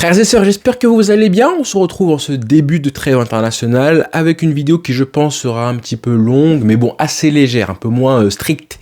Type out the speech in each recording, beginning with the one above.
Frères et sœurs, j'espère que vous allez bien. On se retrouve en ce début de trêve internationale avec une vidéo qui, je pense, sera un petit peu longue, mais bon, assez légère, un peu moins stricte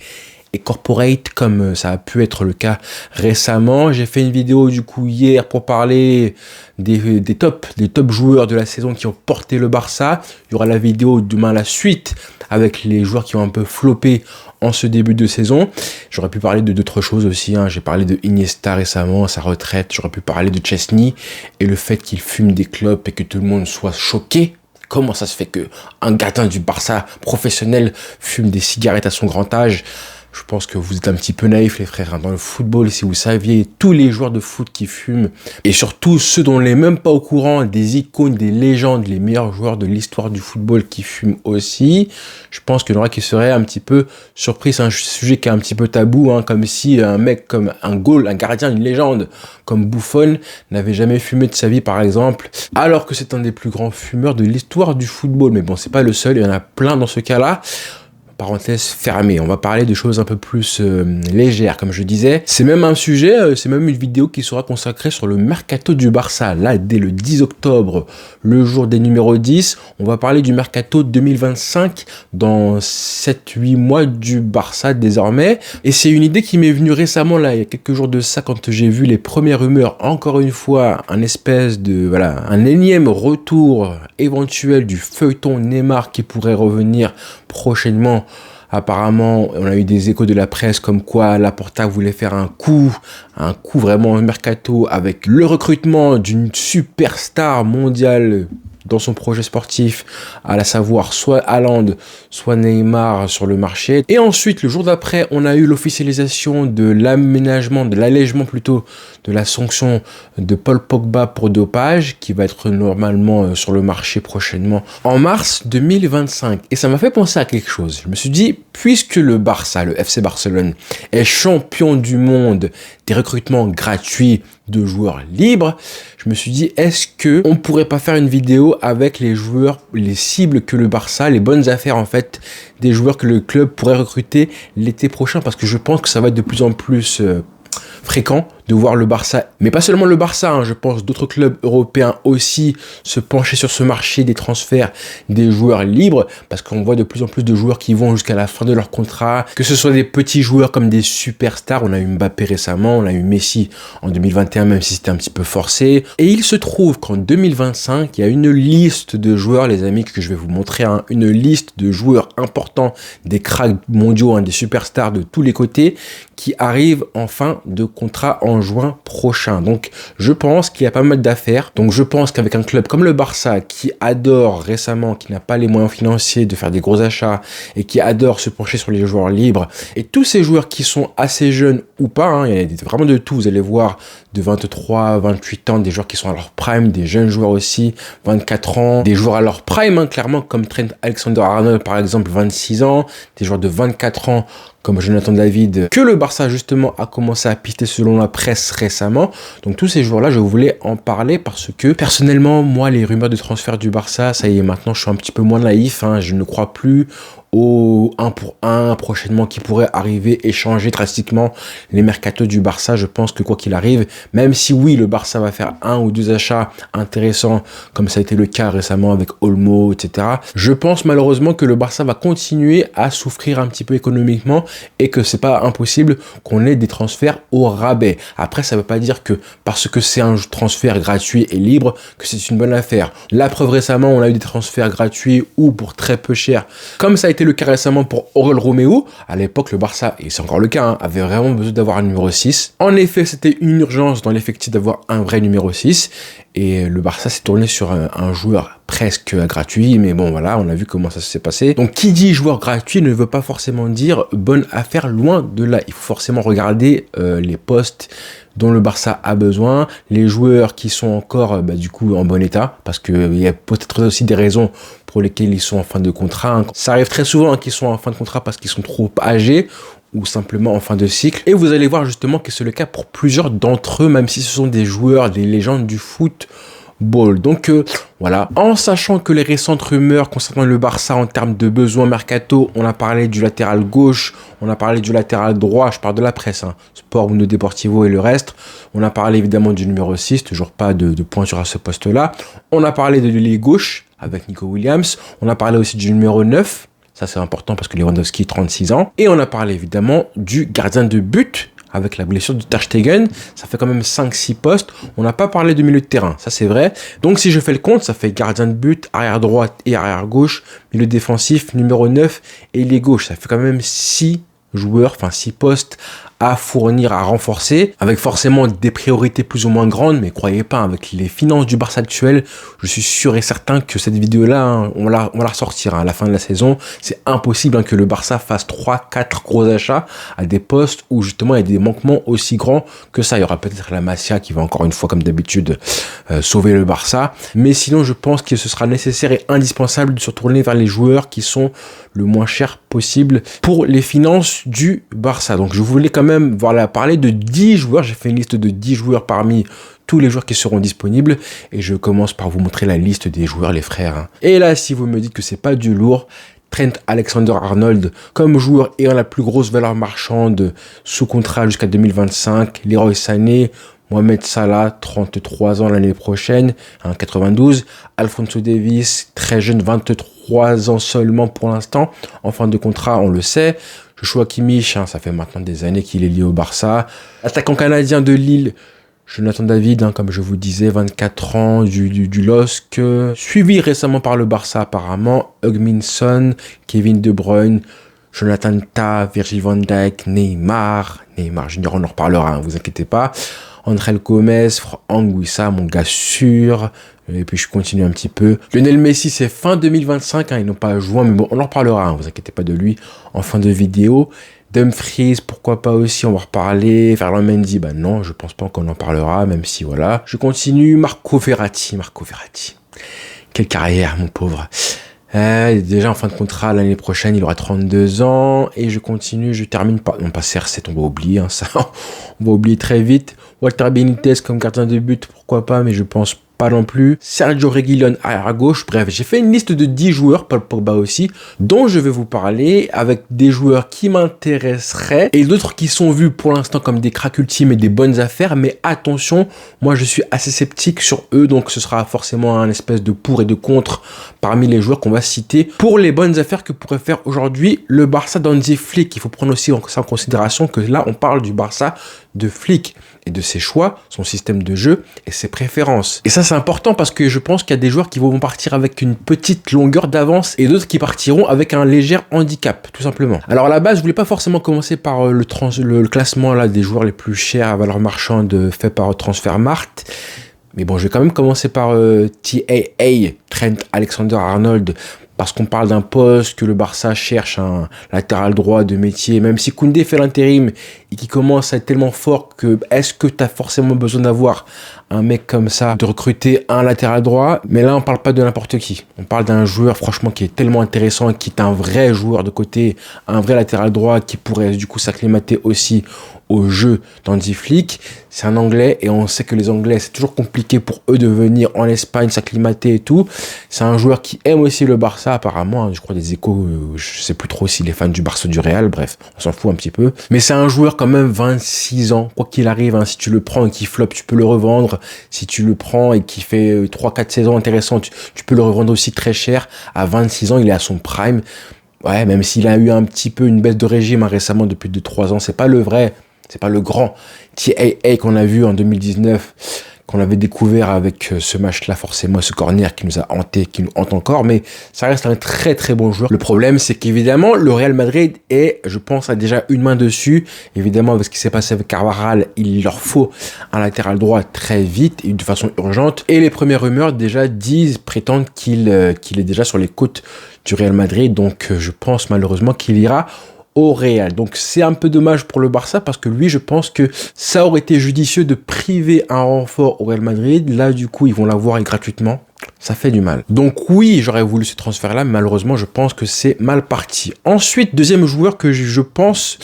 et corporate comme ça a pu être le cas récemment. J'ai fait une vidéo du coup hier pour parler des top joueurs de la saison qui ont porté le Barça. Il y aura la vidéo demain, la suite, avec les joueurs qui ont un peu floppé en ce début de saison. J'aurais pu parler de d'autres choses aussi, hein. J'ai parlé de Iniesta récemment, sa retraite. J'aurais pu parler de Chesney et le fait qu'il fume des clopes et que tout le monde soit choqué. Comment ça se fait qu'un gardien du Barça professionnel fume des cigarettes à son grand âge? Je pense que vous êtes un petit peu naïfs, les frères, hein. Dans le football, si vous saviez tous les joueurs de foot qui fument, et surtout ceux dont on n'est même pas au courant, des icônes, des légendes, les meilleurs joueurs de l'histoire du football qui fument aussi, je pense qu'il y en aura qui seraient un petit peu surpris. C'est un sujet qui est un petit peu tabou, hein, comme si un mec comme un goal, un gardien, une légende comme Buffon n'avait jamais fumé de sa vie, par exemple, alors que c'est un des plus grands fumeurs de l'histoire du football. Mais bon, c'est pas le seul, il y en a plein dans ce cas-là. Parenthèse fermée, on va parler de choses un peu plus légères, comme je disais. C'est même un sujet, c'est même une vidéo qui sera consacrée sur le mercato du Barça. Là, dès le 10 octobre, le jour des numéros 10, on va parler du mercato 2025 dans 7-8 mois du Barça désormais. Et c'est une idée qui m'est venue récemment, là, il y a quelques jours de ça, quand j'ai vu les premières rumeurs, encore une fois, un énième retour éventuel du feuilleton Neymar qui pourrait revenir prochainement. Apparemment, on a eu des échos de la presse comme quoi Laporta voulait faire un coup vraiment mercato avec le recrutement d'une superstar mondiale dans son projet sportif, à savoir soit Haaland, soit Neymar sur le marché. Et ensuite, le jour d'après, on a eu l'officialisation de l'allègement plutôt, de la sanction de Paul Pogba pour dopage, qui va être normalement sur le marché prochainement en mars 2025. Et ça m'a fait penser à quelque chose. Je me suis dit, puisque le Barça, le FC Barcelone, est champion du monde des recrutements gratuits de joueurs libres, je me suis dit, est-ce que on pourrait pas faire une vidéo avec les joueurs, les cibles que le Barça, les bonnes affaires en fait, des joueurs que le club pourrait recruter l'été prochain, parce que je pense que ça va être de plus en plus fréquent de voir le Barça, mais pas seulement le Barça, hein, je pense d'autres clubs européens aussi se pencher sur ce marché des transferts des joueurs libres, parce qu'on voit de plus en plus de joueurs qui vont jusqu'à la fin de leur contrat, que ce soit des petits joueurs comme des superstars. On a eu Mbappé récemment, on a eu Messi en 2021, même si c'était un petit peu forcé. Et il se trouve qu'en 2025, il y a une liste de joueurs, les amis, que je vais vous montrer, hein, une liste de joueurs importants, des cracks mondiaux, hein, des superstars de tous les côtés, qui arrivent en fin de contrat en juin prochain. Donc je pense qu'il y a pas mal d'affaires. Donc je pense qu'avec un club comme le Barça, qui adore récemment, qui n'a pas les moyens financiers de faire des gros achats et qui adore se pencher sur les joueurs libres, et tous ces joueurs qui sont assez jeunes ou pas, hein, il y a vraiment de tout, vous allez voir, de 23, 28 ans, des joueurs qui sont à leur prime, des jeunes joueurs aussi, 24 ans, des joueurs à leur prime, hein, clairement, comme Trent Alexander-Arnold par exemple, 26 ans, des joueurs de 24 ans comme Jonathan David, que le Barça justement a commencé à pister selon la presse récemment. Donc tous ces joueurs-là, je voulais en parler parce que personnellement, moi, les rumeurs de transfert du Barça, ça y est, maintenant je suis un petit peu moins naïf, hein, je ne crois plus au 1 pour 1 prochainement qui pourrait arriver et changer drastiquement les mercatos du Barça. Je pense que quoi qu'il arrive, même si oui, le Barça va faire 1 ou 2 achats intéressants, comme ça a été le cas récemment avec Olmo, etc., je pense malheureusement que le Barça va continuer à souffrir un petit peu économiquement et que c'est pas impossible qu'on ait des transferts au rabais. Après, ça veut pas dire que parce que c'est un transfert gratuit et libre que c'est une bonne affaire. La preuve, récemment, on a eu des transferts gratuits ou pour très peu cher, comme ça a été le cas récemment pour Oriol Romeu. À l'époque, le Barça, et c'est encore le cas, hein, avait vraiment besoin d'avoir un numéro 6. En effet, c'était une urgence dans l'effectif d'avoir un vrai numéro 6. Et le Barça s'est tourné sur un joueur presque gratuit, mais bon voilà, on a vu comment ça s'est passé. Donc qui dit joueur gratuit ne veut pas forcément dire bonne affaire, loin de là. Il faut forcément regarder les postes dont le Barça a besoin, les joueurs qui sont encore du coup en bon état, parce qu'il y a peut-être aussi des raisons pour lesquelles ils sont en fin de contrat, hein. Ça arrive très souvent, hein, qu'ils sont en fin de contrat parce qu'ils sont trop âgés ou simplement en fin de cycle. Et vous allez voir justement que c'est le cas pour plusieurs d'entre eux, même si ce sont des joueurs, des légendes du foot Ball. Donc voilà, en sachant que les récentes rumeurs concernant le Barça en termes de besoins mercato, on a parlé du latéral gauche, on a parlé du latéral droit, je parle de la presse, hein, Sport, Mundo Deportivo et le reste. On a parlé évidemment du numéro 6, toujours pas de pointure à ce poste-là. On a parlé de l'ailier gauche avec Nico Williams. On a parlé aussi du numéro 9, ça c'est important parce que Lewandowski 36 ans. Et on a parlé évidemment du gardien de but, avec la blessure de Ter Stegen, ça fait quand même 5-6 postes. On n'a pas parlé de milieu de terrain, ça c'est vrai. Donc si je fais le compte, ça fait gardien de but, arrière droite et arrière gauche, milieu défensif, numéro 9 et ailier gauche. Ça fait quand même 6 joueurs, enfin 6 postes à fournir, à renforcer, avec forcément des priorités plus ou moins grandes, mais croyez pas, avec les finances du Barça actuel, je suis sûr et certain que cette vidéo-là, hein, on va la ressortir à la fin de la saison. C'est impossible que le Barça fasse 3-4 gros achats à des postes où justement il y a des manquements aussi grands que ça. Il y aura peut-être la Masia qui va encore une fois, comme d'habitude, sauver le Barça. Mais sinon, je pense que ce sera nécessaire et indispensable de se tourner vers les joueurs qui sont le moins chers possible pour les finances du Barça. Donc je voulais quand même parler de 10 joueurs. J'ai fait une liste de 10 joueurs parmi tous les joueurs qui seront disponibles. Et je commence par vous montrer la liste des joueurs, les frères, hein. Et là, si vous me dites que c'est pas du lourd, Trent Alexander-Arnold comme joueur ayant la plus grosse valeur marchande sous contrat jusqu'à 2025. Leroy Sané, Mohamed Salah, 33 ans l'année prochaine, hein, 92. Alphonso Davies, très jeune, 23 ans seulement pour l'instant. En fin de contrat, on le sait. Joshua Kimmich, hein, ça fait maintenant des années qu'il est lié au Barça. Attaquant canadien de Lille, Jonathan David, hein, comme je vous disais, 24 ans, du LOSC, suivi récemment par le Barça apparemment. Heung-min Son, Kevin De Bruyne, Jonathan Tah, Virgil van Dijk, Neymar Junior, on en reparlera, hein, vous inquiétez pas. André Gomez, Anguissa, mon gars sûr. Et puis je continue un petit peu. Lionel Messi, c'est fin 2025, hein, ils n'ont pas joué, mais bon, on en reparlera, hein, vous inquiétez pas de lui en fin de vidéo. Dumfries, pourquoi pas aussi, on va reparler. Ferland Mendy, bah non, je pense pas qu'on en parlera, même si voilà. Je continue, Marco Verratti. Quelle carrière, mon pauvre. Déjà en fin de contrat l'année prochaine, il aura 32 ans. Et je continue, je termine par... Non, pas CR7, on va oublier, hein, ça. On va oublier très vite. Walter Benitez comme gardien de but, pourquoi pas, mais je pense pas non plus. Sergio Reguilón à gauche. Bref, j'ai fait une liste de 10 joueurs, Paul Pogba aussi, dont je vais vous parler, avec des joueurs qui m'intéresseraient et d'autres qui sont vus pour l'instant comme des cracks ultimes et des bonnes affaires. Mais attention, moi je suis assez sceptique sur eux, donc ce sera forcément un espèce de pour et de contre parmi les joueurs qu'on va citer pour les bonnes affaires que pourrait faire aujourd'hui le Barça d'Hansi Flick. Il faut prendre aussi ça en considération que là on parle du Barça de Flick et de ses choix, son système de jeu et ses préférences. Et ça c'est important parce que je pense qu'il y a des joueurs qui vont partir avec une petite longueur d'avance et d'autres qui partiront avec un léger handicap, tout simplement. Alors à la base, je voulais pas forcément commencer par le classement là des joueurs les plus chers à valeur marchande fait par Transfermarkt. Mais bon, je vais quand même commencer par TAA, Trent Alexander-Arnold, parce qu'on parle d'un poste que le Barça cherche, un latéral droit de métier, même si Koundé fait l'intérim et qui commence à être tellement fort que est-ce que tu as forcément besoin d'avoir un mec comme ça, de recruter un latéral droit? Mais là, on parle pas de n'importe qui. On parle d'un joueur, franchement, qui est tellement intéressant, qui est un vrai joueur de côté, un vrai latéral droit qui pourrait du coup s'acclimater aussi au jeu d'Hansi Flick. C'est un Anglais et on sait que les Anglais, c'est toujours compliqué pour eux de venir en Espagne s'acclimater et tout. C'est un joueur qui aime aussi le Barça apparemment, hein, je crois des échos, je sais plus trop s'il est fan du Barça du Real, bref, on s'en fout un petit peu. Mais c'est un joueur quand même 26 ans, quoi qu'il arrive, hein, si tu le prends et qu'il floppe, tu peux le revendre. Si tu le prends et qu'il fait 3-4 saisons intéressantes, tu peux le revendre aussi très cher. À 26 ans, il est à son prime. Ouais, même s'il a eu un petit peu une baisse de régime, hein, récemment depuis 2-3 ans, c'est pas le vrai. C'est pas le grand TAA qu'on a vu en 2019, qu'on avait découvert avec ce match-là, forcément, ce corner qui nous a hanté, qui nous hante encore, mais ça reste un très très bon joueur. Le problème, c'est qu'évidemment, le Real Madrid est, je pense, a déjà une main dessus. Évidemment, avec ce qui s'est passé avec Carvajal, il leur faut un latéral droit très vite et de façon urgente. Et les premières rumeurs déjà prétendent qu'il est déjà sur les côtes du Real Madrid, donc je pense malheureusement qu'il ira au Real. Donc c'est un peu dommage pour le Barça parce que lui, je pense que ça aurait été judicieux de priver un renfort au Real Madrid. Là, du coup, ils vont l'avoir gratuitement. Ça fait du mal. Donc oui, j'aurais voulu ce transfert-là, mais malheureusement, je pense que c'est mal parti. Ensuite, deuxième joueur que je pense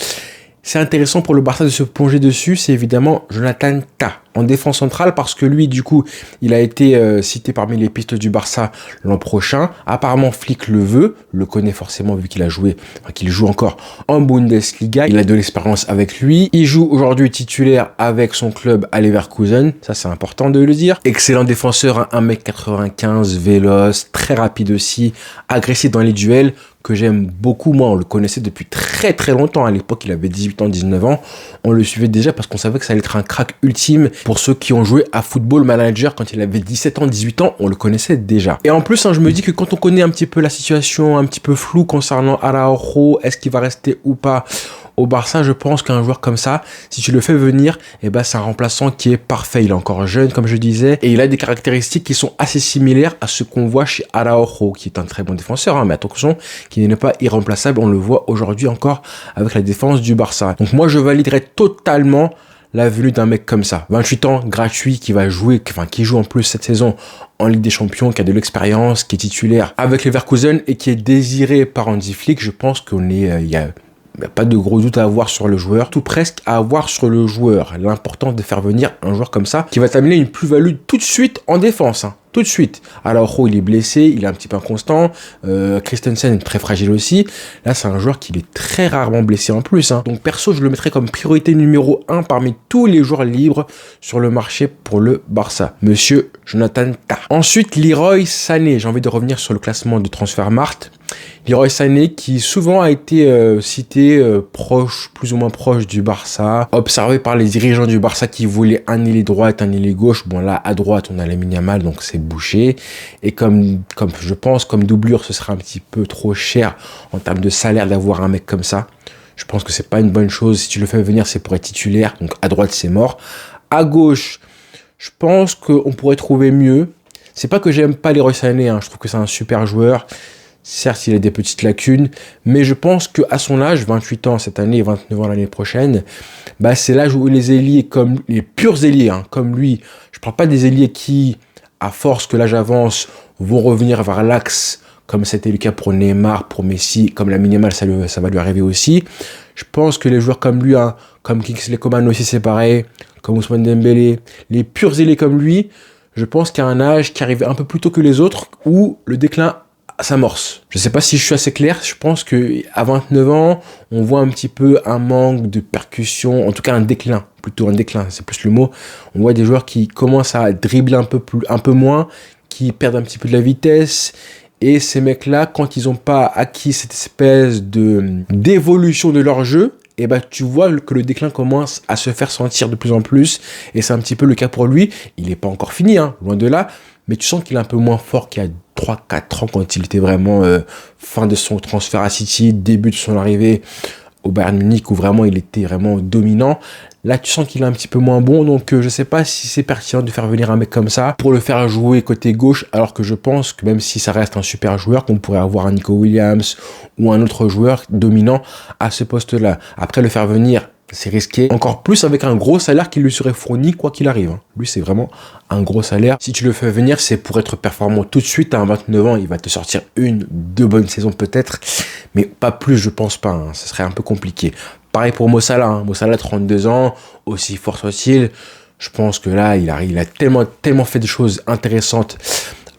c'est intéressant pour le Barça de se plonger dessus, c'est évidemment Jonathan Tah, en défense centrale parce que lui, du coup, il a été cité parmi les pistes du Barça l'an prochain. Apparemment, Flick le veut, le connaît forcément vu qu'il a joué, enfin, qu'il joue encore en Bundesliga. Il a de l'expérience avec lui. Il joue aujourd'hui titulaire avec son club à Leverkusen. Ça, c'est important de le dire. Excellent défenseur, 1m95, véloce, très rapide aussi, agressif dans les duels, que j'aime beaucoup. Moi, on le connaissait depuis très très longtemps. À l'époque, il avait 18 ans, 19 ans. On le suivait déjà parce qu'on savait que ça allait être un crack ultime. Pour ceux qui ont joué à Football Manager quand il avait 17 ans, 18 ans, on le connaissait déjà. Et en plus, je me dis que quand on connaît un petit peu la situation un petit peu floue concernant Araujo, est-ce qu'il va rester ou pas au Barça, je pense qu'un joueur comme ça, si tu le fais venir, c'est un remplaçant qui est parfait. Il est encore jeune, comme je disais, et il a des caractéristiques qui sont assez similaires à ce qu'on voit chez Araujo, qui est un très bon défenseur, mais attention, qui n'est pas irremplaçable. On le voit aujourd'hui encore avec la défense du Barça. Donc moi, je validerais totalement la venue d'un mec comme ça. 28 ans, gratuit, qui va jouer, qui joue en plus cette saison en Ligue des Champions, qui a de l'expérience, qui est titulaire avec Leverkusen et qui est désiré par Hansi Flick. Je pense qu'il y a pas de gros doute à avoir sur le joueur, tout presque à avoir sur le joueur. L'important de faire venir un joueur comme ça qui va t'amener une plus-value tout de suite en défense. Tout de suite. Alors, il est blessé, il est un petit peu inconstant. Christensen est très fragile aussi. Là, c'est un joueur qui est très rarement blessé en plus. Donc, perso, je le mettrais comme priorité numéro 1 parmi tous les joueurs libres sur le marché pour le Barça. Monsieur Jonathan Tah. Ensuite, Leroy Sané. J'ai envie de revenir sur le classement de Transfermarkt. Leroy Sané qui souvent a été cité proche, plus ou moins proche du Barça, observé par les dirigeants du Barça qui voulaient un ailier droite, un ailier gauche. Bon là à droite on a Lamine Yamal, donc c'est bouché, et comme je pense comme doublure ce serait un petit peu trop cher en termes de salaire d'avoir un mec comme ça. Je pense que c'est pas une bonne chose. Si tu le fais venir, c'est pour être titulaire, donc à droite c'est mort. À gauche, je pense qu'on pourrait trouver mieux. C'est pas que j'aime pas Leroy Sané, je trouve que c'est un super joueur. Certes, il a des petites lacunes, mais je pense qu'à son âge, 28 ans cette année et 29 ans l'année prochaine, c'est l'âge où les ailiers, comme les purs ailiers, comme lui, je ne parle pas des ailiers qui, à force que l'âge avance, vont revenir vers l'axe, comme c'était le cas pour Neymar, pour Messi, comme Lamine Yamal, ça va lui arriver aussi. Je pense que les joueurs comme lui, comme Kingsley Coman aussi c'est pareil, comme Ousmane Dembélé, les purs ailiers comme lui, je pense qu'il y a un âge qui arrive un peu plus tôt que les autres, où le déclin s'amorce. Je sais pas si je suis assez clair, je pense que à 29 ans, on voit un petit peu un manque de percussion, en tout cas un déclin, c'est plus le mot. On voit des joueurs qui commencent à dribbler un peu moins, qui perdent un petit peu de la vitesse, et ces mecs-là, quand ils n'ont pas acquis cette espèce d'évolution de leur jeu, tu vois que le déclin commence à se faire sentir de plus en plus, et c'est un petit peu le cas pour lui. Il n'est pas encore fini, loin de là, mais tu sens qu'il est un peu moins fort qu'il y a 3-4 ans quand il était vraiment fin de son transfert à City, début de son arrivée au Bayern Munich où vraiment il était vraiment dominant. Là, tu sens qu'il est un petit peu moins bon, donc je sais pas si c'est pertinent de faire venir un mec comme ça pour le faire jouer côté gauche, alors que je pense que même si ça reste un super joueur, qu'on pourrait avoir un Nico Williams ou un autre joueur dominant à ce poste-là. Après, le faire venir, c'est risqué. Encore plus avec un gros salaire qui lui serait fourni quoi qu'il arrive. Lui, c'est vraiment un gros salaire. Si tu le fais venir, c'est pour être performant tout de suite. À 29 ans, il va te sortir 1-2 bonnes saisons peut-être. Mais pas plus, je pense pas. Ce serait un peu compliqué. Pareil pour Mo Salah. Mo Salah, 32 ans, aussi fort soit-il. Je pense que là, il a tellement fait des choses intéressantes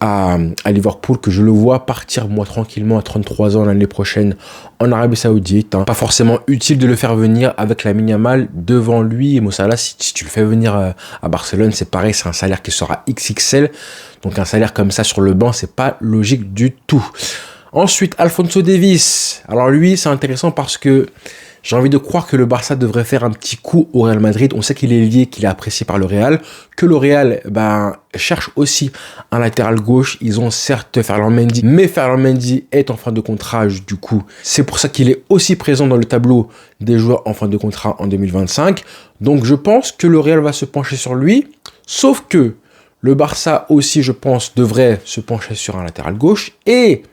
à Liverpool que je le vois partir moi tranquillement à 33 ans l'année prochaine en Arabie Saoudite. Pas forcément utile de le faire venir avec Lamine Yamal devant lui. Et Mo Salah, si tu le fais venir à Barcelone, c'est pareil, c'est un salaire qui sera XXL. Donc un salaire comme ça sur le banc, c'est pas logique du tout. Ensuite, Alphonso Davies. Alors lui, c'est intéressant parce que j'ai envie de croire que le Barça devrait faire un petit coup au Real Madrid. On sait qu'il est lié, qu'il est apprécié par le Real. Que le Real cherche aussi un latéral gauche. Ils ont certes Ferland Mendy, mais Ferland Mendy est en fin de contrat du coup. C'est pour ça qu'il est aussi présent dans le tableau des joueurs en fin de contrat en 2025. Donc je pense que le Real va se pencher sur lui. Sauf que le Barça aussi, je pense, devrait se pencher sur un latéral gauche. Et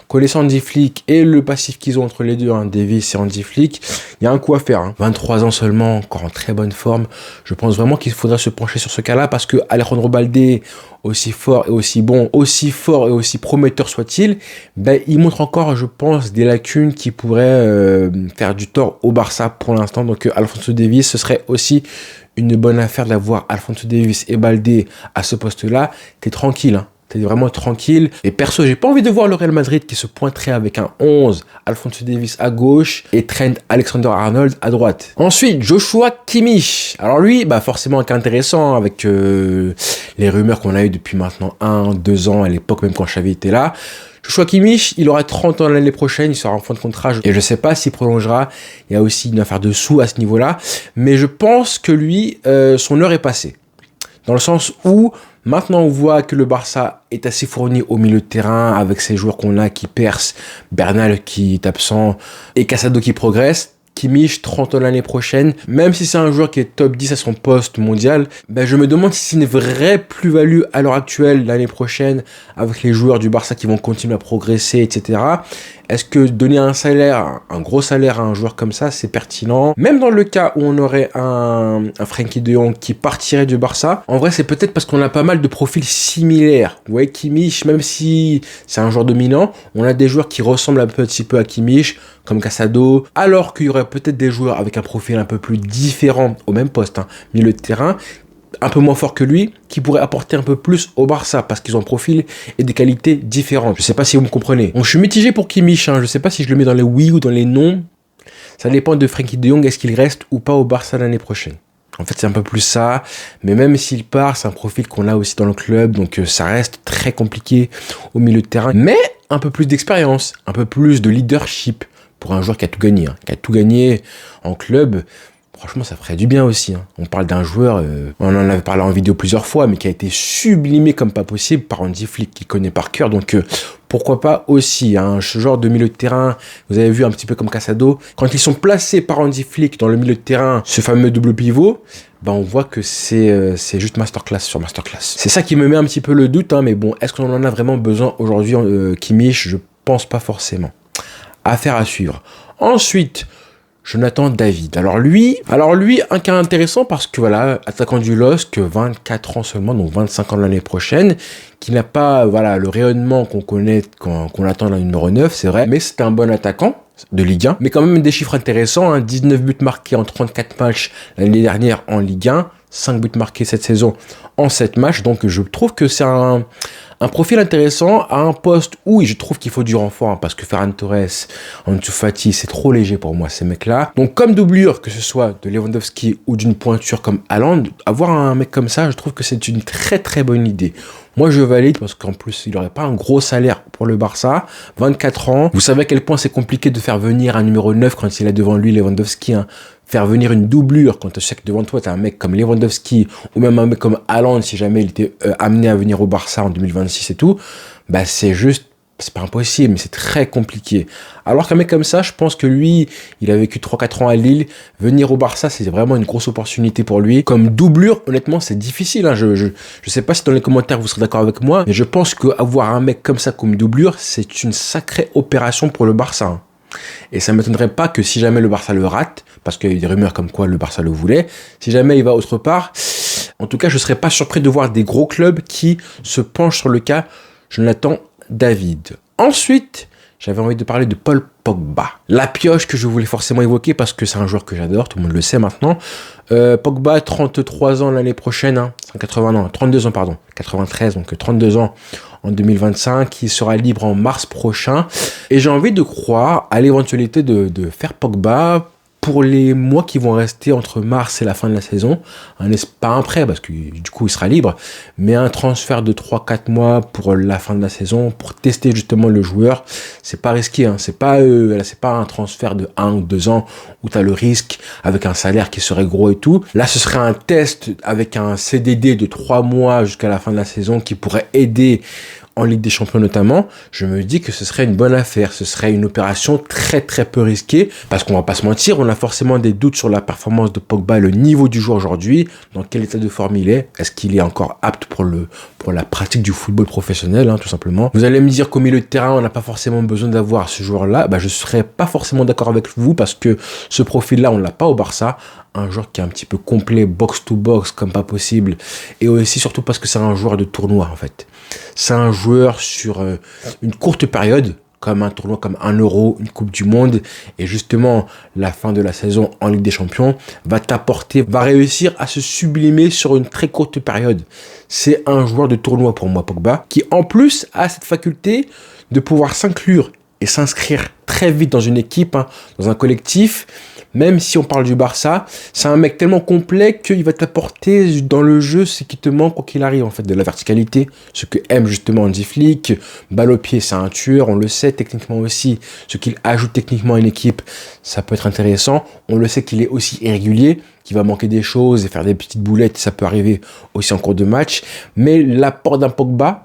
Connaissant Hansi Flick et le passif qu'ils ont entre les deux, hein, Davis et Hansi Flick, il y a un coup à faire. 23 ans seulement, encore en très bonne forme. Je pense vraiment qu'il faudra se pencher sur ce cas-là parce que Alejandro Balde, aussi fort et aussi bon, aussi fort et aussi prometteur soit-il, il montre encore, je pense, des lacunes qui pourraient faire du tort au Barça pour l'instant. Donc Alphonso Davies, ce serait aussi une bonne affaire d'avoir Alphonso Davies et Balde à ce poste-là. T'es tranquille, T'es vraiment tranquille. Et perso, j'ai pas envie de voir le Real Madrid qui se pointerait avec un 11, Alphonso Davies à gauche et Trent Alexander-Arnold à droite. Ensuite, Joshua Kimmich. Alors lui, forcément un cas intéressant avec les rumeurs qu'on a eues depuis maintenant 1-2 ans, à l'époque même quand Xavi était là. Joshua Kimmich, il aura 30 ans l'année prochaine, il sera en fin de contrat et je sais pas s'il prolongera. Il y a aussi une affaire de sous à ce niveau-là. Mais je pense que lui, son heure est passée. Dans le sens où maintenant on voit que le Barça est assez fourni au milieu de terrain avec ces joueurs qu'on a qui percent, Bernal qui est absent et Casado qui progresse. Kimmich, 30 ans l'année prochaine, même si c'est un joueur qui est top 10 à son poste mondial, je me demande si c'est une vraie plus-value à l'heure actuelle l'année prochaine avec les joueurs du Barça qui vont continuer à progresser, etc. Est-ce que donner un salaire, un gros salaire à un joueur comme ça, c'est pertinent? Même dans le cas où on aurait un Frenkie de Jong qui partirait du Barça, en vrai, c'est peut-être parce qu'on a pas mal de profils similaires. Vous voyez, Kimmich, même si c'est un joueur dominant, on a des joueurs qui ressemblent un petit peu à Kimmich, comme Casado, alors qu'il y aurait peut-être des joueurs avec un profil un peu plus différent au même poste, milieu de terrain, un peu moins fort que lui, qui pourrait apporter un peu plus au Barça, parce qu'ils ont un profil et des qualités différentes. Je sais pas si vous me comprenez. Bon, je suis mitigé pour Kimmich, je sais pas si je le mets dans les oui ou dans les non. Ça dépend de Frenkie de Jong, est-ce qu'il reste ou pas au Barça l'année prochaine. En fait, c'est un peu plus ça, mais même s'il part, c'est un profil qu'on a aussi dans le club, donc ça reste très compliqué au milieu de terrain. Mais un peu plus d'expérience, un peu plus de leadership pour un joueur qui a tout gagné, qui a tout gagné en club. Franchement, ça ferait du bien aussi. On parle d'un joueur, on en avait parlé en vidéo plusieurs fois, mais qui a été sublimé comme pas possible par Hansi Flick, qui connaît par cœur. Donc, pourquoi pas aussi, ce genre de milieu de terrain, vous avez vu un petit peu comme Casado, quand ils sont placés par Hansi Flick dans le milieu de terrain, ce fameux double pivot, on voit que c'est juste masterclass sur masterclass. C'est ça qui me met un petit peu le doute, mais bon, est-ce qu'on en a vraiment besoin aujourd'hui, Kimmich? Je pense pas forcément. Affaire à suivre. Ensuite, Jonathan David. Alors lui, un cas intéressant parce que voilà, attaquant du LOSC, 24 ans seulement, donc 25 ans l'année prochaine, qui n'a pas le rayonnement qu'on connaît, qu'on attend dans le numéro 9, c'est vrai, mais c'est un bon attaquant de Ligue 1, mais quand même des chiffres intéressants, 19 buts marqués en 34 matchs l'année dernière en Ligue 1, 5 buts marqués cette saison en 7 matchs, donc je trouve que c'est un profil intéressant à un poste où je trouve qu'il faut du renfort, parce que Ferran Torres, Ansu Fati, c'est trop léger pour moi, ces mecs-là. Donc, comme doublure, que ce soit de Lewandowski ou d'une pointure comme Haaland, avoir un mec comme ça, je trouve que c'est une très très bonne idée. Moi, je valide parce qu'en plus, il n'aurait pas un gros salaire pour le Barça. 24 ans. Vous savez à quel point c'est compliqué de faire venir un numéro 9 quand il a devant lui Lewandowski. Faire venir une doublure quand tu sais que devant toi, tu as un mec comme Lewandowski ou même un mec comme Haaland, si jamais il était amené à venir au Barça en 2026 et tout, c'est pas impossible, mais c'est très compliqué. Alors qu'un mec comme ça, je pense que lui, il a vécu 3-4 ans à Lille. Venir au Barça, c'est vraiment une grosse opportunité pour lui. Comme doublure, honnêtement, c'est difficile. Je sais pas si dans les commentaires vous serez d'accord avec moi, mais je pense qu'avoir un mec comme ça comme doublure, c'est une sacrée opération pour le Barça. Et ça ne m'étonnerait pas que si jamais le Barça le rate, parce qu'il y a des rumeurs comme quoi le Barça le voulait, si jamais il va autre part, en tout cas, je ne serais pas surpris de voir des gros clubs qui se penchent sur le cas Jonathan David. Ensuite, j'avais envie de parler de Paul Pogba. La pioche que je voulais forcément évoquer parce que c'est un joueur que j'adore, tout le monde le sait maintenant. Pogba, 33 ans l'année prochaine, 32 ans, pardon, 93, donc 32 ans en 2025, il sera libre en mars prochain. Et j'ai envie de croire à l'éventualité de faire Pogba pour les mois qui vont rester entre mars et la fin de la saison. Pas un prêt, parce que du coup il sera libre, mais un transfert de 3-4 mois pour la fin de la saison, pour tester justement le joueur. C'est pas risqué, c'est pas un transfert de 1 ou 2 ans où tu as le risque avec un salaire qui serait gros et tout. Là, ce serait un test avec un CDD de 3 mois jusqu'à la fin de la saison qui pourrait aider en Ligue des Champions notamment, je me dis que ce serait une bonne affaire. Ce serait une opération très très peu risquée, parce qu'on va pas se mentir, on a forcément des doutes sur la performance de Pogba, le niveau du joueur aujourd'hui, dans quel état de forme il est, est-ce qu'il est encore apte pour la pratique du football professionnel, tout simplement. Vous allez me dire qu'au milieu de terrain, on n'a pas forcément besoin d'avoir ce joueur-là. Je serais pas forcément d'accord avec vous, parce que ce profil-là, on l'a pas au Barça. Un joueur qui est un petit peu complet, box-to-box, comme pas possible. Et aussi, surtout parce que c'est un joueur de tournoi, en fait. C'est un joueur sur une courte période, comme un tournoi, comme un Euro, une Coupe du Monde. Et justement, la fin de la saison en Ligue des Champions va réussir à se sublimer sur une très courte période. C'est un joueur de tournoi pour moi, Pogba, qui en plus a cette faculté de pouvoir s'inclure et s'inscrire très vite dans une équipe, dans un collectif. Même si on parle du Barça, c'est un mec tellement complet qu'il va t'apporter dans le jeu ce qui te manque quoi qu'il arrive, en fait, de la verticalité, ce que aime justement Hansi Flick. Balle au pied, c'est un tueur, on le sait techniquement aussi. Ce qu'il ajoute techniquement à une équipe, ça peut être intéressant. On le sait qu'il est aussi irrégulier, qu'il va manquer des choses et faire des petites boulettes, ça peut arriver aussi en cours de match. Mais l'apport d'un Pogba,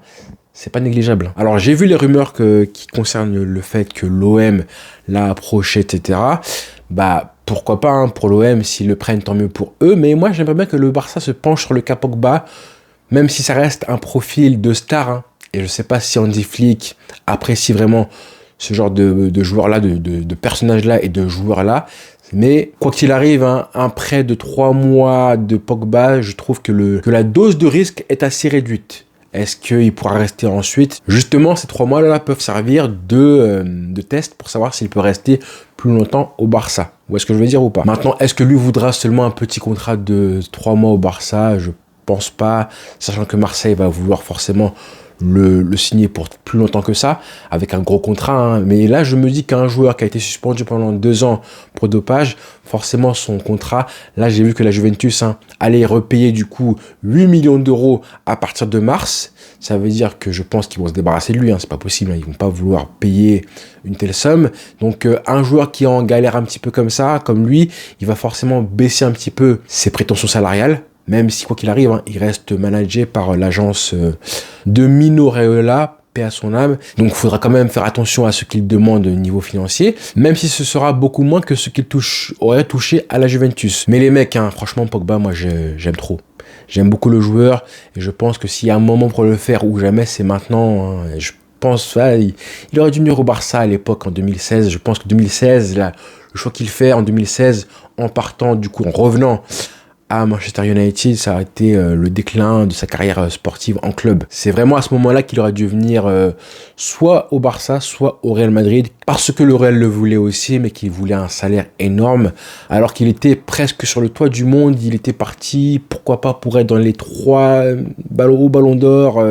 c'est pas négligeable. Alors j'ai vu les rumeurs qui concernent le fait que l'OM l'a approché, etc. Pourquoi pas, pour l'OM, s'ils le prennent, tant mieux pour eux. Mais moi, j'aimerais bien que le Barça se penche sur le cas Pogba, même si ça reste un profil de star. Et je sais pas si Hansi Flick apprécie vraiment ce genre de joueur-là, de personnage-là et de joueur-là. Mais quoi qu'il arrive, un prêt de 3 mois de Pogba, je trouve que la dose de risque est assez réduite. Est-ce qu'il pourra rester ensuite? Justement, ces 3 mois-là peuvent servir de test pour savoir s'il peut rester plus longtemps au Barça. Ou est-ce que je veux dire ou pas? Maintenant, est-ce que lui voudra seulement un petit contrat de 3 mois au Barça? Je pense pas, sachant que Marseille va vouloir forcément le signer pour plus longtemps que ça, avec un gros contrat. Mais là, je me dis qu'un joueur qui a été suspendu pendant 2 ans pour dopage, forcément son contrat, là j'ai vu que la Juventus allait repayer du coup 8 millions d'euros à partir de mars. Ça veut dire que je pense qu'ils vont se débarrasser de lui, c'est pas possible, ils vont pas vouloir payer une telle somme. Donc un joueur qui est en galère un petit peu comme ça, comme lui, il va forcément baisser un petit peu ses prétentions salariales. Même si, quoi qu'il arrive, il reste managé par l'agence de Mino Raiola, paix à son âme. Donc, il faudra quand même faire attention à ce qu'il demande au niveau financier, même si ce sera beaucoup moins que ce qu'il aurait touché à la Juventus. Mais les mecs, franchement, Pogba, moi, j'aime trop. J'aime beaucoup le joueur, et je pense que s'il y a un moment pour le faire ou jamais, c'est maintenant. Je pense, il aurait dû venir au Barça à l'époque, en 2016. Je pense que 2016, là, le choix qu'il fait en 2016, en partant, du coup, en revenant à Manchester United, ça a été le déclin de sa carrière sportive en club. C'est vraiment à ce moment-là qu'il aurait dû venir soit au Barça, soit au Real Madrid, parce que le Real le voulait aussi, mais qu'il voulait un salaire énorme, alors qu'il était presque sur le toit du monde. Il était parti, pourquoi pas, pour être dans les 3 ballons d'or.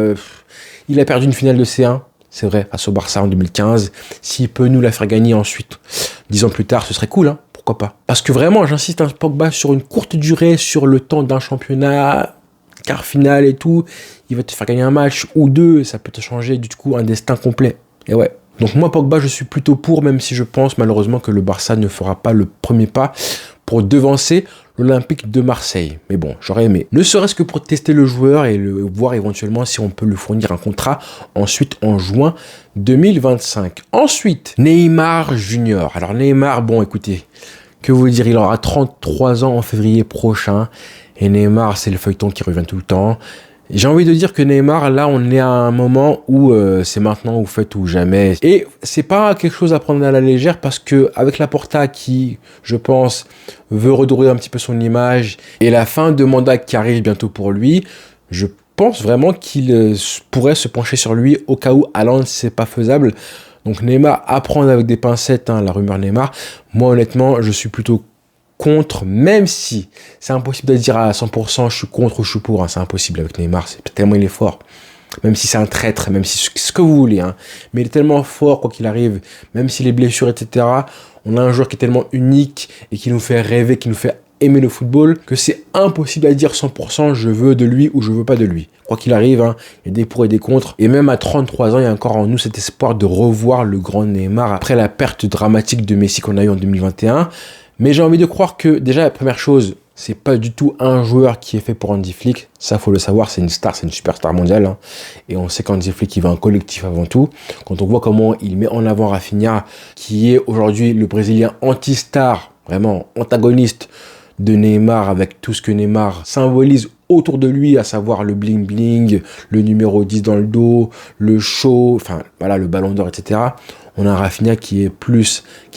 Il a perdu une finale de C1, c'est vrai, face au Barça en 2015. S'il peut nous la faire gagner ensuite, 10 ans plus tard, ce serait cool, pourquoi pas. Parce que vraiment, j'insiste, Pogba, sur une courte durée, sur le temps d'un championnat, quart finale et tout, il va te faire gagner un match ou 2, ça peut te changer du coup un destin complet. Et ouais. Donc moi, Pogba, je suis plutôt pour, même si je pense malheureusement que le Barça ne fera pas le premier pas pour devancer l'Olympique de Marseille. Mais bon, j'aurais aimé. Ne serait-ce que pour tester le joueur et voir éventuellement si on peut lui fournir un contrat ensuite en juin 2025. Ensuite, Neymar Junior. Alors Neymar, bon écoutez, que vous dire, il aura 33 ans en février prochain. Et Neymar, c'est le feuilleton qui revient tout le temps. J'ai envie de dire que Neymar, là, on est à un moment où c'est maintenant ou fait ou jamais. Et c'est pas quelque chose à prendre à la légère, parce que avec Laporta qui, je pense, veut redorer un petit peu son image, et la fin de mandat qui arrive bientôt pour lui, je pense vraiment qu'il pourrait se pencher sur lui au cas où Haaland, c'est pas faisable. Donc Neymar, à prendre avec des pincettes, la rumeur Neymar. Moi, honnêtement, je suis plutôt contre, même si c'est impossible de dire à 100% je suis contre ou je suis pour, c'est impossible avec Neymar, c'est tellement il est fort, même si c'est un traître, même si ce que vous voulez, mais il est tellement fort quoi qu'il arrive, même si les blessures, etc. On a un joueur qui est tellement unique et qui nous fait rêver, qui nous fait aimer le football, que c'est impossible à dire 100% je veux de lui ou je veux pas de lui. Quoi qu'il arrive, il y a des pour et des contre, et même à 33 ans, il y a encore en nous cet espoir de revoir le grand Neymar après la perte dramatique de Messi qu'on a eu en 2021. Mais j'ai envie de croire que, déjà, la première chose, c'est pas du tout un joueur qui est fait pour Hansi Flick. Ça, faut le savoir, c'est une star, c'est une superstar mondiale. Hein. Et on sait qu'Hansi Flick, il veut un collectif avant tout. Quand on voit comment il met en avant Rafinha, qui est aujourd'hui le Brésilien anti-star, vraiment antagoniste de Neymar, avec tout ce que Neymar symbolise autour de lui, à savoir le bling bling, le numéro 10 dans le dos, le show, enfin voilà, le ballon d'or, etc. On a un Rafinha qui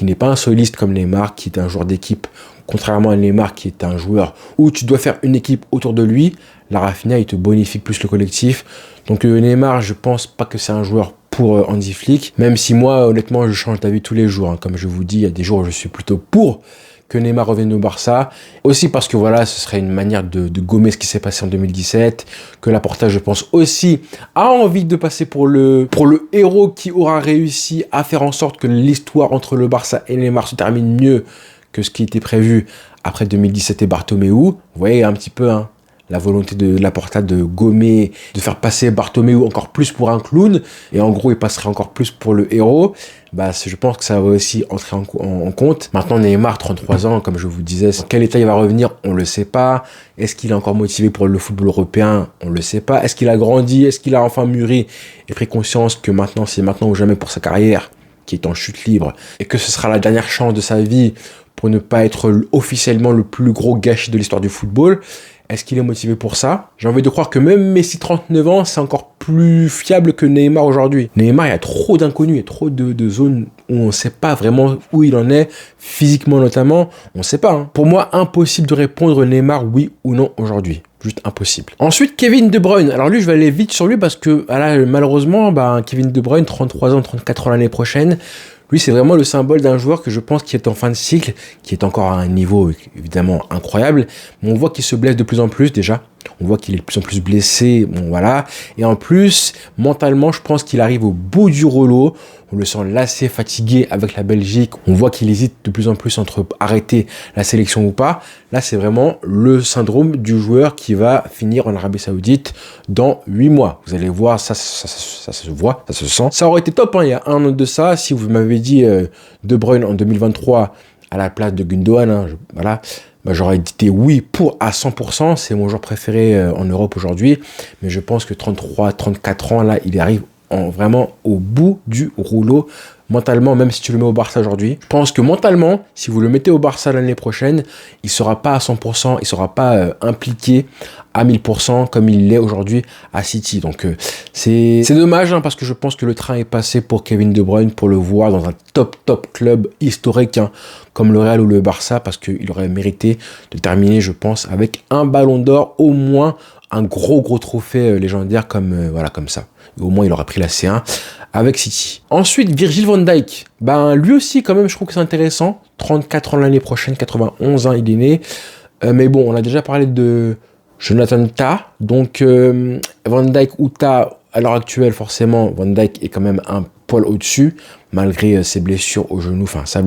n'est pas un soliste comme Neymar, qui est un joueur d'équipe. Contrairement à Neymar, qui est un joueur où tu dois faire une équipe autour de lui, la Rafinha, il te bonifie plus le collectif. Donc Neymar, je pense pas que c'est un joueur pour Hansi Flick, même si moi, honnêtement, je change d'avis tous les jours. Hein. Comme je vous dis, il y a des jours où je suis plutôt pour que Neymar revienne au Barça. Aussi parce que voilà, ce serait une manière de gommer ce qui s'est passé en 2017. Que Laporta, je pense aussi, a envie de passer pour le héros qui aura réussi à faire en sorte que l'histoire entre le Barça et Neymar se termine mieux que ce qui était prévu après 2017 et Bartomeu. Vous voyez un petit peu hein, la volonté de Laporta de gommer, de faire passer Bartomeu encore plus pour un clown, et en gros il passerait encore plus pour le héros. Bah, je pense que ça va aussi entrer en compte. Maintenant Neymar, 33 ans, comme je vous disais, dans quel état il va revenir, on le sait pas. Est-ce qu'il est encore motivé pour le football européen, on le sait pas. Est-ce qu'il a grandi, est-ce qu'il a enfin mûri et pris conscience que maintenant c'est maintenant ou jamais pour sa carrière, qui est en chute libre, et que ce sera la dernière chance de sa vie pour ne pas être officiellement le plus gros gâchis de l'histoire du football. Est-ce qu'il est motivé pour ça? J'ai envie de croire que même Messi, 39 ans, c'est encore plus fiable que Neymar aujourd'hui. Neymar, il y a trop d'inconnus, il y a trop de zones où on ne sait pas vraiment où il en est, physiquement notamment, on ne sait pas. Hein. Pour moi, impossible de répondre Neymar oui ou non aujourd'hui. Juste impossible. Ensuite, Kevin De Bruyne. Alors lui, je vais aller vite sur lui parce que là, malheureusement, Kevin De Bruyne, 33 ans, 34 ans l'année prochaine, lui, c'est vraiment le symbole d'un joueur que je pense qui est en fin de cycle, qui est encore à un niveau évidemment incroyable, mais on voit qu'il se blesse de plus en plus déjà. On voit qu'il est de plus en plus blessé, bon voilà. Et en plus, mentalement, je pense qu'il arrive au bout du rouleau. On le sent lassé, fatigué avec la Belgique. On voit qu'il hésite de plus en plus entre arrêter la sélection ou pas. Là, c'est vraiment le syndrome du joueur qui va finir en Arabie Saoudite dans 8 mois. Vous allez voir, ça se voit, ça se sent. Ça aurait été top, hein, il y a un an de ça. Si vous m'avez dit De Bruyne en 2023 à la place de Gundogan, hein, voilà. J'aurais dit oui pour à 100%, c'est mon joueur préféré en Europe aujourd'hui, mais je pense que 33, 34 ans, là, il arrive vraiment au bout du rouleau, mentalement, même si tu le mets au Barça aujourd'hui. Je pense que mentalement, si vous le mettez au Barça l'année prochaine, il ne sera pas à 100%, il ne sera pas impliqué à 1000% comme il l'est aujourd'hui à City. Donc c'est dommage hein, parce que je pense que le train est passé pour Kevin De Bruyne pour le voir dans un top club historique hein, comme le Real ou le Barça, parce qu'il aurait mérité de terminer, je pense, avec un ballon d'or, au moins un gros trophée légendaire comme ça. Et au moins il aura pris la C1 avec City. Ensuite, Virgil van Dijk. Lui aussi, quand même, je trouve que c'est intéressant. 34 ans l'année prochaine, 91 ans, il est né. Mais bon, on a déjà parlé de Jonathan Tah. Donc, Van Dijk ou Tah, à l'heure actuelle, forcément, Van Dijk est quand même un poil au-dessus, malgré ses blessures au genou, enfin, sa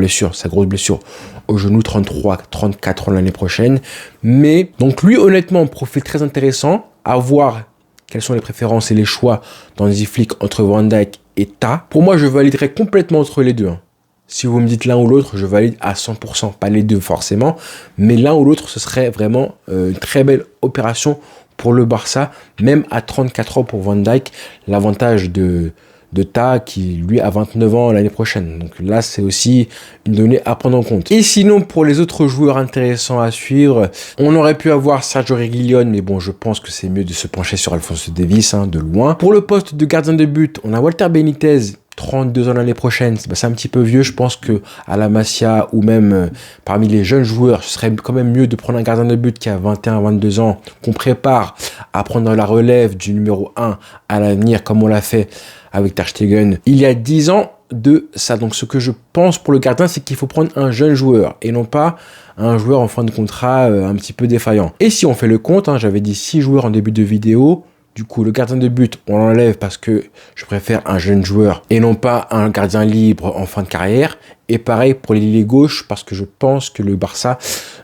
grosse blessure au genou, 34 ans l'année prochaine. Mais, donc, lui, honnêtement, profil très intéressant. À voir quelles sont les préférences et les choix dans les flics entre Van Dijk et Tah. Pour moi, je validerais complètement entre les deux. Hein. Si vous me dites l'un ou l'autre, je valide à 100%. Pas les deux forcément, mais l'un ou l'autre, ce serait vraiment une très belle opération pour le Barça, même à 34 ans pour Van Dijk. L'avantage de Tah qui, lui, a 29 ans l'année prochaine. Donc là, c'est aussi une donnée à prendre en compte. Et sinon, pour les autres joueurs intéressants à suivre, on aurait pu avoir Sergio Reguilón, mais bon, je pense que c'est mieux de se pencher sur Alphonso Davies, hein, de loin. Pour le poste de gardien de but, on a Walter Benitez, 32 ans l'année prochaine, c'est un petit peu vieux. Je pense que à la Masia ou même parmi les jeunes joueurs, ce serait quand même mieux de prendre un gardien de but qui a 21-22 ans, qu'on prépare à prendre la relève du numéro 1 à l'avenir, comme on l'a fait avec Ter Stegen il y a 10 ans de ça. Donc ce que je pense pour le gardien, c'est qu'il faut prendre un jeune joueur et non pas un joueur en fin de contrat un petit peu défaillant. Et si on fait le compte, hein, j'avais dit 6 joueurs en début de vidéo. Du coup, le gardien de but, on l'enlève parce que je préfère un jeune joueur et non pas un gardien libre en fin de carrière. Et pareil pour l'ailier gauche, parce que je pense que le Barça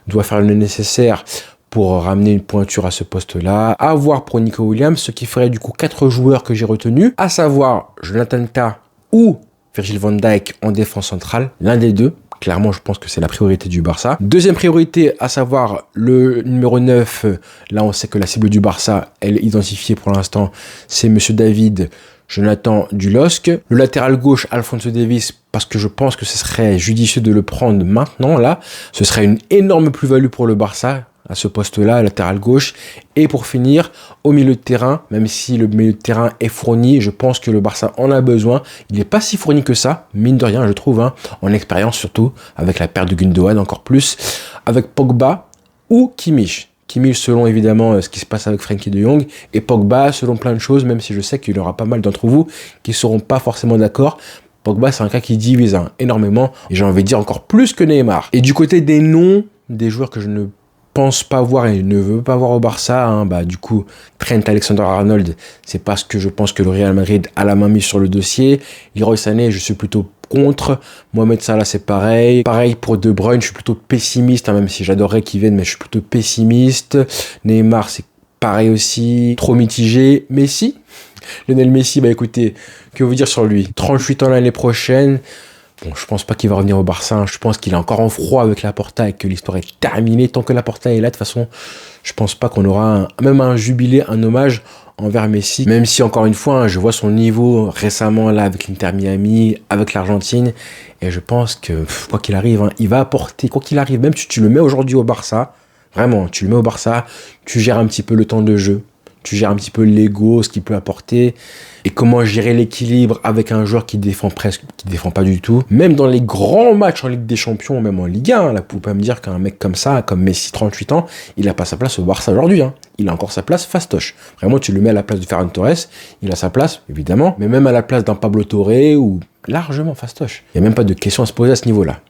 doit faire le nécessaire pour ramener une pointure à ce poste-là. À voir pour Nico Williams, ce qui ferait du coup 4 joueurs que j'ai retenus, à savoir Jonathan Tah ou Virgil van Dijk en défense centrale, l'un des deux. clairement, je pense que c'est la priorité du Barça. Deuxième priorité, à savoir le numéro 9. Là, on sait que la cible du Barça, elle est identifiée pour l'instant, c'est Monsieur David Jonathan du LOSC. Le latéral gauche, Alphonso Davies, parce que je pense que ce serait judicieux de le prendre maintenant, là. Ce serait une énorme plus-value pour le Barça, à ce poste-là, latéral gauche. Et pour finir, au milieu de terrain, même si le milieu de terrain est fourni, je pense que le Barça en a besoin. Il n'est pas si fourni que ça, mine de rien, je trouve, hein, en expérience surtout, avec la perte de Gundogan encore plus, avec Pogba ou Kimmich. Kimmich selon évidemment ce qui se passe avec Frenkie de Jong, et Pogba selon plein de choses, même si je sais qu'il y aura pas mal d'entre vous qui ne seront pas forcément d'accord. Pogba, c'est un cas qui divise énormément, et j'ai envie de dire encore plus que Neymar. Et du côté des noms, des joueurs que je ne pense pas voir et ne veux pas voir au Barça, hein, bah du coup Trent Alexander-Arnold, c'est parce que je pense que le Real Madrid a la main mise sur le dossier. Leroy Sané, je suis plutôt contre. Mohamed Salah, c'est pareil. Pareil pour De Bruyne, je suis plutôt pessimiste, hein, même si j'adorerais qu'il vienne, mais je suis plutôt pessimiste. Neymar, c'est pareil aussi, trop mitigé. Messi, Lionel Messi, bah écoutez, que vous dire sur lui, 38 ans l'année prochaine. Bon, je pense pas qu'il va revenir au Barça, hein. Je pense qu'il est encore en froid avec Laporta et que l'histoire est terminée. Tant que Laporta est là, de toute façon, je pense pas qu'on aura même un jubilé, un hommage envers Messi. Même si, encore une fois, hein, je vois son niveau récemment là avec l'Inter Miami, avec l'Argentine. Et je pense que, quoi qu'il arrive, hein, il va apporter, quoi qu'il arrive, même si tu le mets aujourd'hui au Barça, vraiment, tu le mets au Barça, tu gères un petit peu le temps de jeu. Tu gères un petit peu l'ego, ce qu'il peut apporter, et comment gérer l'équilibre avec un joueur qui défend pas du tout. Même dans les grands matchs en Ligue des Champions, même en Ligue 1, là, vous pouvez pas me dire qu'un mec comme ça, comme Messi, 38 ans, il a pas sa place au Barça aujourd'hui, hein. Il a encore sa place fastoche. Vraiment, tu le mets à la place de Ferran Torres, il a sa place, évidemment, mais même à la place d'un Pablo Torre, ou largement fastoche. Il n'y a même pas de question à se poser à ce niveau-là.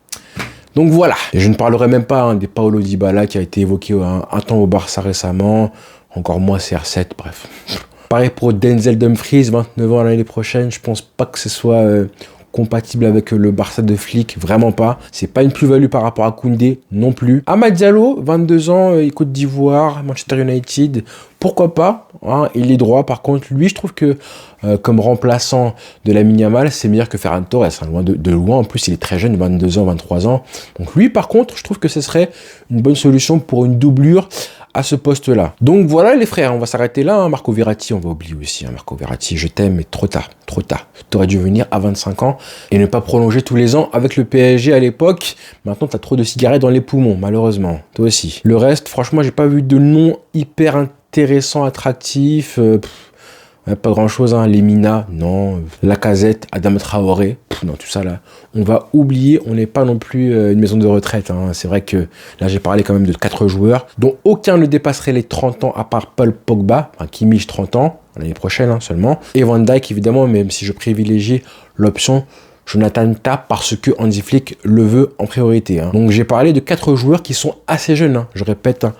Donc voilà, et je ne parlerai même pas hein, des Paulo Dybala qui a été évoqué un temps au Barça récemment, encore moins CR7, bref. Pareil pour Denzel Dumfries, 29 ans l'année prochaine, je pense pas que ce soit compatible avec le Barça de Flick, vraiment pas. C'est pas une plus-value par rapport à Koundé non plus. Amad Diallo, 22 ans, Côte d'Ivoire, Manchester United, pourquoi pas, hein, il est droit. Par contre, lui, je trouve que comme remplaçant de Lamine Yamal, c'est meilleur que Ferran Torres, hein, loin de loin. En plus, il est très jeune, 22 ans, 23 ans. Donc lui, par contre, je trouve que ce serait une bonne solution pour une doublure à ce poste-là. Donc voilà les frères, on va s'arrêter là, hein. Marco Verratti, on va oublier aussi, hein. Marco Verratti, je t'aime, mais trop tard. T'aurais dû venir à 25 ans et ne pas prolonger tous les ans avec le PSG à l'époque. Maintenant, t'as trop de cigarettes dans les poumons, malheureusement. Toi aussi. Le reste, franchement, j'ai pas vu de nom hyper intéressant, attractif. Pas grand chose, hein. Lemina, non. Lacazette, Adama Traoré, non, tout ça là, on va oublier. On n'est pas non plus une maison de retraite, hein. C'est vrai que là, j'ai parlé quand même de 4 joueurs, dont aucun ne dépasserait les 30 ans à part Paul Pogba, enfin Kimmich 30 ans, l'année prochaine hein, seulement. Et Van Dijk, évidemment, même si je privilégie l'option Jonathan Tah parce que Hansi Flick le veut en priorité, hein. Donc j'ai parlé de 4 joueurs qui sont assez jeunes, hein. Je répète, hein.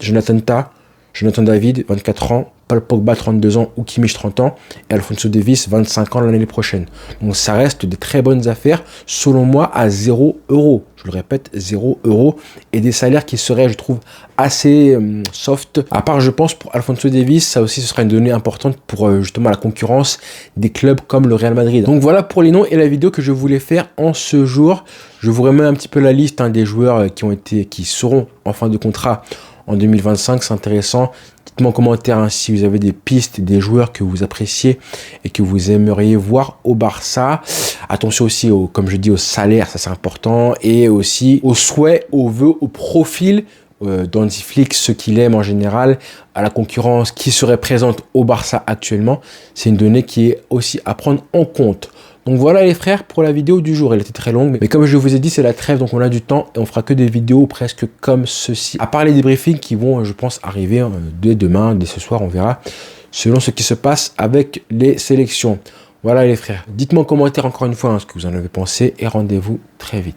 Jonathan Tah, Jonathan David, 24 ans, Paul Pogba, 32 ans, ou Kimmich, 30 ans, et Alphonso Davies, 25 ans l'année prochaine. Donc ça reste des très bonnes affaires, selon moi, à 0 €. Je le répète, 0 €, et des salaires qui seraient, je trouve, assez soft. À part, je pense, pour Alphonso Davies, ça aussi, ce sera une donnée importante pour justement la concurrence des clubs comme le Real Madrid. Donc voilà pour les noms et la vidéo que je voulais faire en ce jour. Je vous remets un petit peu la liste hein, des joueurs qui seront en fin de contrat en 2025, c'est intéressant. Dites-moi en commentaire hein, si vous avez des pistes, des joueurs que vous appréciez et que vous aimeriez voir au Barça. Attention aussi, comme je dis, au salaire, ça c'est important. Et aussi aux souhaits, aux vœux, au profil d'Hansi Flick, ce qu'il aime en général, à la concurrence qui serait présente au Barça actuellement. C'est une donnée qui est aussi à prendre en compte. Donc voilà les frères pour la vidéo du jour, elle était très longue, mais comme je vous ai dit c'est la trêve donc on a du temps et on fera que des vidéos presque comme ceci. À part les débriefings qui vont je pense arriver dès demain, dès ce soir on verra, selon ce qui se passe avec les sélections. Voilà les frères, dites-moi en commentaire encore une fois ce que vous en avez pensé et rendez-vous très vite.